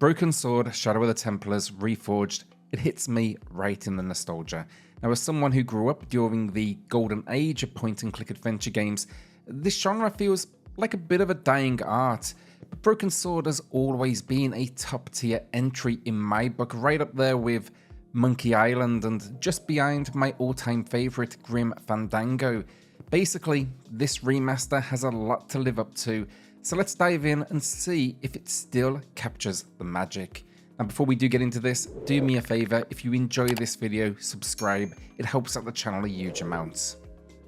Broken Sword, Shadow of the Templars, Reforged, it hits me right in the nostalgia. Now, as someone who grew up during the golden age of point-and-click adventure games, this genre feels like a bit of a dying art. But Broken Sword has always been a top-tier entry in my book, right up there with Monkey Island and just behind my all-time favourite Grim Fandango. Basically, this remaster has a lot to live up to, so let's dive in and see if it still captures the magic. Now, before we do get into this, do me a favour, if you enjoy this video, subscribe, it helps out the channel a huge amount.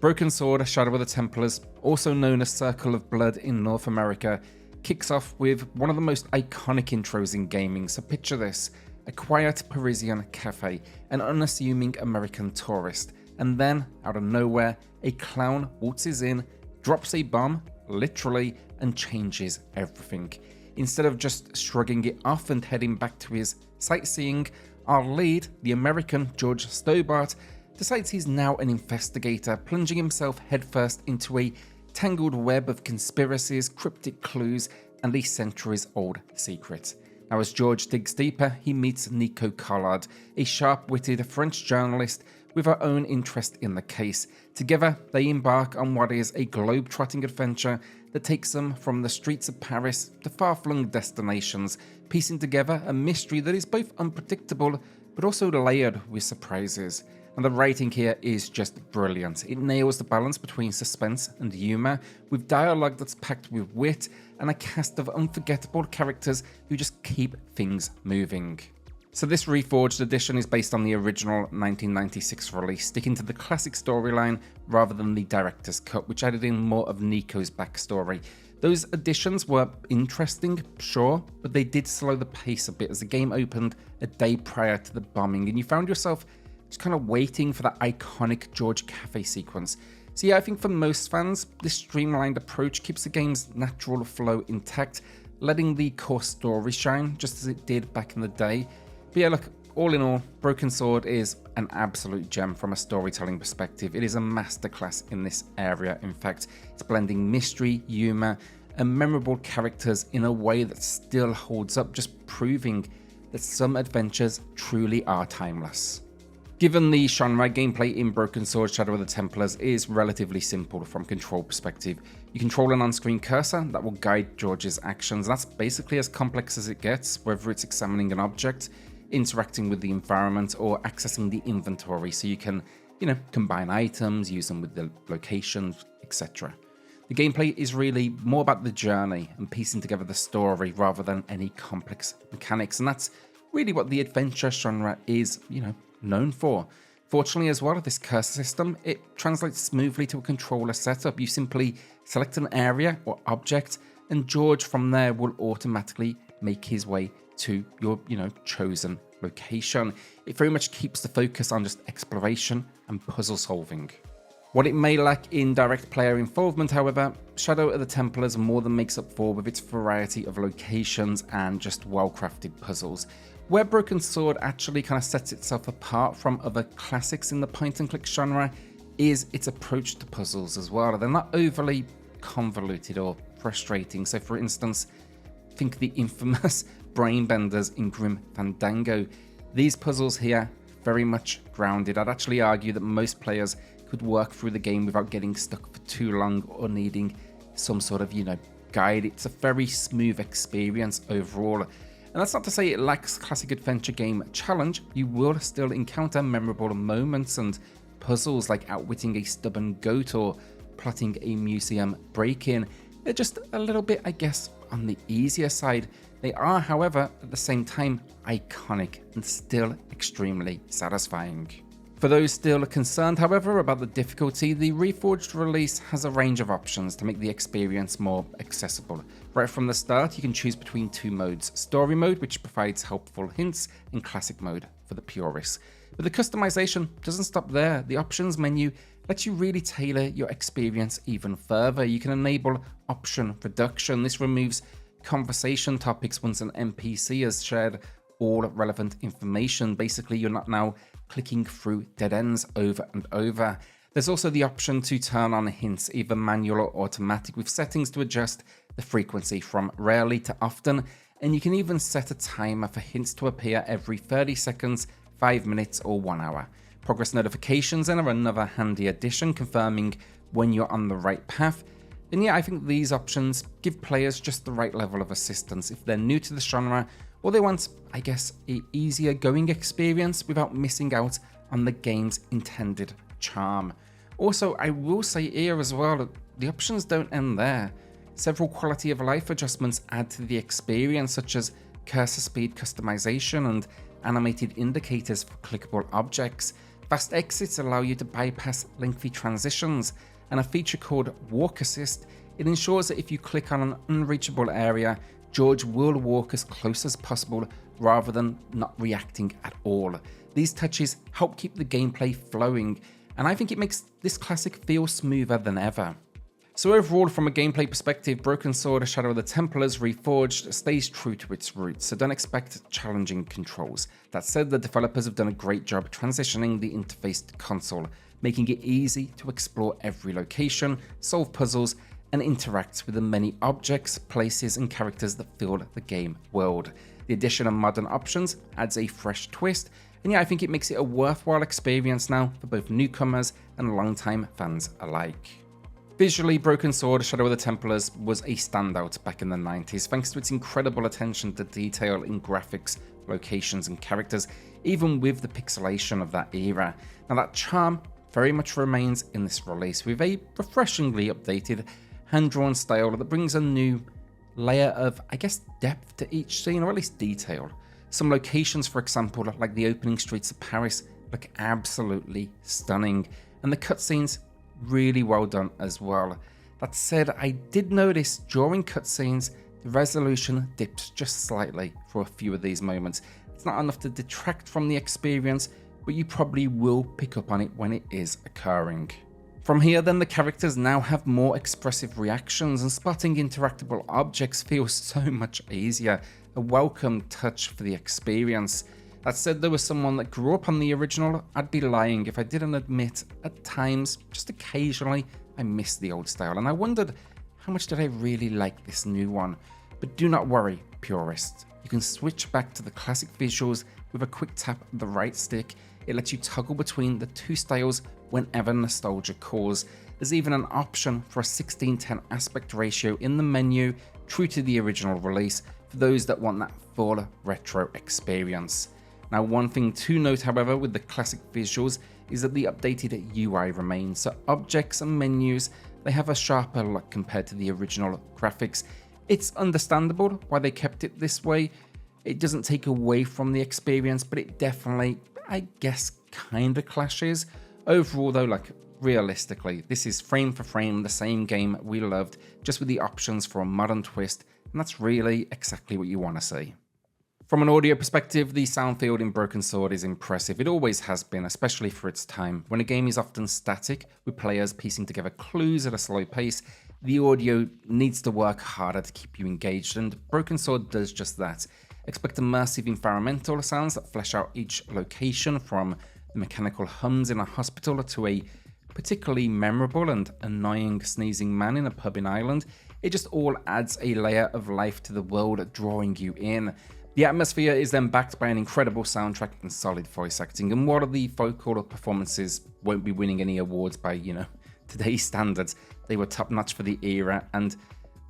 Broken Sword, Shadow of the Templars, also known as Circle of Blood in North America, kicks off with one of the most iconic intros in gaming, so picture this: a quiet Parisian cafe, an unassuming American tourist, and then, out of nowhere, a clown waltzes in, drops a bomb, literally, and changes everything. Instead of just shrugging it off and heading back to his sightseeing, our lead, the American George Stobbart, decides he's now an investigator, plunging himself headfirst into a tangled web of conspiracies, cryptic clues, and a centuries-old secret. Now, as George digs deeper, he meets Nico Collard, a sharp-witted French journalist with her own interest in the case. Together, they embark on what is a globe-trotting adventure that takes them from the streets of Paris to far-flung destinations, piecing together a mystery that is both unpredictable but also layered with surprises. And the writing here is just brilliant. It nails the balance between suspense and humour, with dialogue that's packed with wit and a cast of unforgettable characters who just keep things moving. So this Reforged edition is based on the original 1996 release, sticking to the classic storyline rather than the director's cut, which added in more of Nico's backstory. Those additions were interesting, sure, but they did slow the pace a bit as the game opened a day prior to the bombing, and you found yourself just kind of waiting for that iconic George Cafe sequence. So yeah, I think for most fans, this streamlined approach keeps the game's natural flow intact, letting the core story shine just as it did back in the day. But yeah, look, all in all, Broken Sword is an absolute gem from a storytelling perspective. It is a masterclass in this area. In fact, it's blending mystery, humour, and memorable characters in a way that still holds up, just proving that some adventures truly are timeless. Given the genre, gameplay in Broken Sword Shadow of the Templars is relatively simple from control perspective. You control an on-screen cursor that will guide George's actions. That's basically as complex as it gets, whether it's examining an object, interacting with the environment, or accessing the inventory so you can, combine items, use them with the locations, etc. The gameplay is really more about the journey and piecing together the story rather than any complex mechanics, and that's really what the adventure genre is, known for. Fortunately as well, this cursor system, it translates smoothly to a controller setup. You simply select an area or object, and George from there will automatically make his way to your, chosen location. It very much keeps the focus on just exploration and puzzle solving. What it may lack in direct player involvement, however, Shadow of the Templars more than makes up for with its variety of locations and just well-crafted puzzles. Where Broken Sword actually kind of sets itself apart from other classics in the point-and-click genre is its approach to puzzles as well. They're not overly convoluted or frustrating. So for instance, think the infamous brain benders in Grim Fandango. These puzzles here, very much grounded. I'd actually argue that most players could work through the game without getting stuck for too long or needing some sort of, guide. It's a very smooth experience overall. And that's not to say it lacks classic adventure game challenge. You will still encounter memorable moments and puzzles like outwitting a stubborn goat or plotting a museum break-in. They're just a little bit, I guess, on the easier side. They are, however, at the same time, iconic and still extremely satisfying. For those still concerned, however, about the difficulty, the Reforged release has a range of options to make the experience more accessible. Right from the start, you can choose between two modes: Story mode, which provides helpful hints, and Classic mode for the purists. But the customization doesn't stop there. The options menu lets you really tailor your experience even further. You can enable option reduction. This removes conversation topics once an NPC has shared all relevant information. Basically, you're not now clicking through dead ends over and over. There's also the option to turn on hints, either manual or automatic, with settings to adjust the frequency from rarely to often, and you can even set a timer for hints to appear every 30 seconds, 5 minutes or 1 hour. Progress notifications then are another handy addition, confirming when you're on the right path. And yeah, I think these options give players just the right level of assistance if they're new to the genre, or they want, I guess, an easier going experience without missing out on the game's intended charm. Also, I will say here as well, the options don't end there. Several quality of life adjustments add to the experience, such as cursor speed customization and animated indicators for clickable objects. Fast exits allow you to bypass lengthy transitions, and a feature called Walk Assist, it ensures that if you click on an unreachable area, George will walk as close as possible rather than not reacting at all. These touches help keep the gameplay flowing, and I think it makes this classic feel smoother than ever. So overall, from a gameplay perspective, Broken Sword: Shadow of the Templars Reforged stays true to its roots, so don't expect challenging controls. That said, the developers have done a great job transitioning the interface to console, making it easy to explore every location, solve puzzles, and interact with the many objects, places, and characters that fill the game world. The addition of modern options adds a fresh twist, and yeah, I think it makes it a worthwhile experience now for both newcomers and longtime fans alike. Visually, Broken Sword: Shadow of the Templars was a standout back in the 90s thanks to its incredible attention to detail in graphics, locations, and characters, even with the pixelation of that era. Now that charm very much remains in this release, with a refreshingly updated hand-drawn style that brings a new layer of, I guess, depth to each scene, or at least detail. Some locations, for example, like the opening streets of Paris, look absolutely stunning, and the cutscenes really well done as well. That said, I did notice during cutscenes the resolution dips just slightly for a few of these moments. It's not enough to detract from the experience, but you probably will pick up on it when it is occurring. From here then, the characters now have more expressive reactions, and spotting interactable objects feels so much easier, a welcome touch for the experience. That said, though, as someone that grew up on the original, I'd be lying if I didn't admit at times, just occasionally, I miss the old style, and I wondered how much did I really like this new one. But do not worry, purists. You can switch back to the classic visuals with a quick tap of the right stick. It lets you toggle between the two styles whenever nostalgia calls. There's even an option for a 16:10 aspect ratio in the menu, true to the original release, for those that want that full retro experience. Now, one thing to note, however, with the classic visuals is that the updated UI remains, so objects and menus, they have a sharper look compared to the original graphics. It's understandable why they kept it this way. It doesn't take away from the experience, but it definitely, I guess, kinda clashes. Overall though, like, realistically, this is frame for frame the same game we loved, just with the options for a modern twist, and that's really exactly what you want to see. From an audio perspective, the sound field in Broken Sword is impressive. It always has been, especially for its time. When a game is often static, with players piecing together clues at a slow pace, the audio needs to work harder to keep you engaged, and Broken Sword does just that. Expect immersive environmental sounds that flesh out each location, from the mechanical hums in a hospital to a particularly memorable and annoying sneezing man in a pub in Ireland. It just all adds a layer of life to the world, drawing you in. The atmosphere is then backed by an incredible soundtrack and solid voice acting, and while the vocal performances won't be winning any awards by, today's standards, they were top notch for the era, and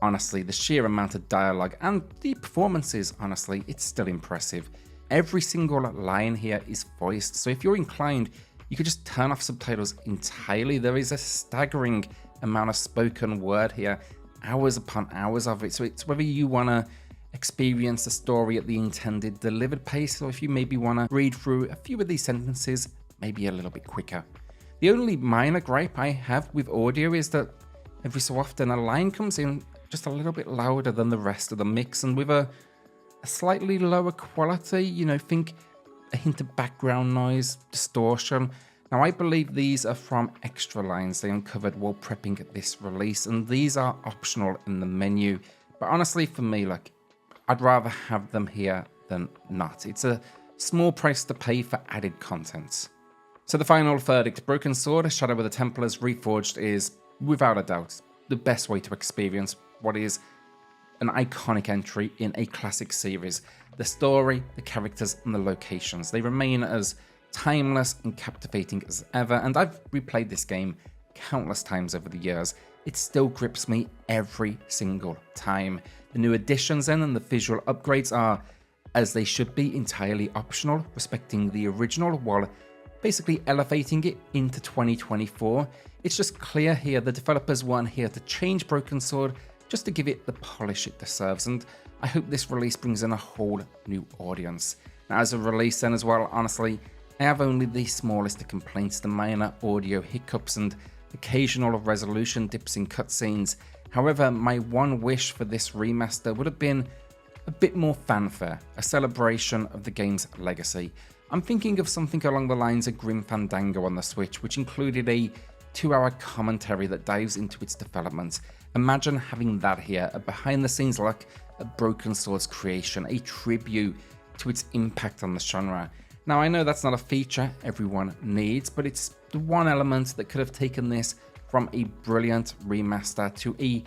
honestly, the sheer amount of dialogue and the performances, honestly, it's still impressive. Every single line here is voiced, so if you're inclined, you could just turn off subtitles entirely. There is a staggering amount of spoken word here, hours upon hours of it, so it's whether you want to experience the story at the intended delivered pace, or if you maybe want to read through a few of these sentences maybe a little bit quicker. The only minor gripe I have with audio is that every so often a line comes in just a little bit louder than the rest of the mix, and with a slightly lower quality, think a hint of background noise, distortion. Now, I believe these are from extra lines they uncovered while prepping this release, and these are optional in the menu. But honestly, for me, I'd rather have them here than not. It's a small price to pay for added content. So the final verdict, Broken Sword: Shadow of the Templars Reforged is, without a doubt, the best way to experience what is an iconic entry in a classic series. The story, the characters, and the locations, they remain as timeless and captivating as ever, and I've replayed this game countless times over the years. It still grips me every single time. The new additions then and the visual upgrades are, as they should be, entirely optional, respecting the original while basically elevating it into 2024. It's just clear here the developers weren't here to change Broken Sword, just to give it the polish it deserves, and I hope this release brings in a whole new audience. Now, as a release then as well, honestly, I have only the smallest of complaints, the minor audio hiccups and occasional resolution dips in cutscenes. However, my one wish for this remaster would have been a bit more fanfare, a celebration of the game's legacy. I'm thinking of something along the lines of Grim Fandango on the Switch, which included a 2-hour commentary that dives into its development. Imagine having that here, a behind-the-scenes look at Broken Sword's creation, a tribute to its impact on the genre. Now, I know that's not a feature everyone needs, but it's the one element that could have taken this from a brilliant remaster to a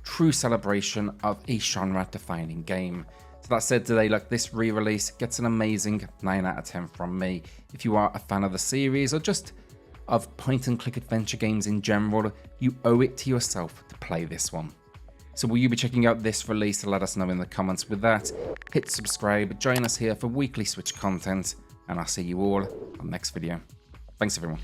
true celebration of a genre-defining game. So that said, today, look, this re-release gets an amazing 9 out of 10 from me. If you are a fan of the series or just of point-and-click adventure games in general, you owe it to yourself to play this one. So will you be checking out this release? Let us know in the comments. With that, hit subscribe, join us here for weekly Switch content, and I'll see you all on the next video. Thanks everyone.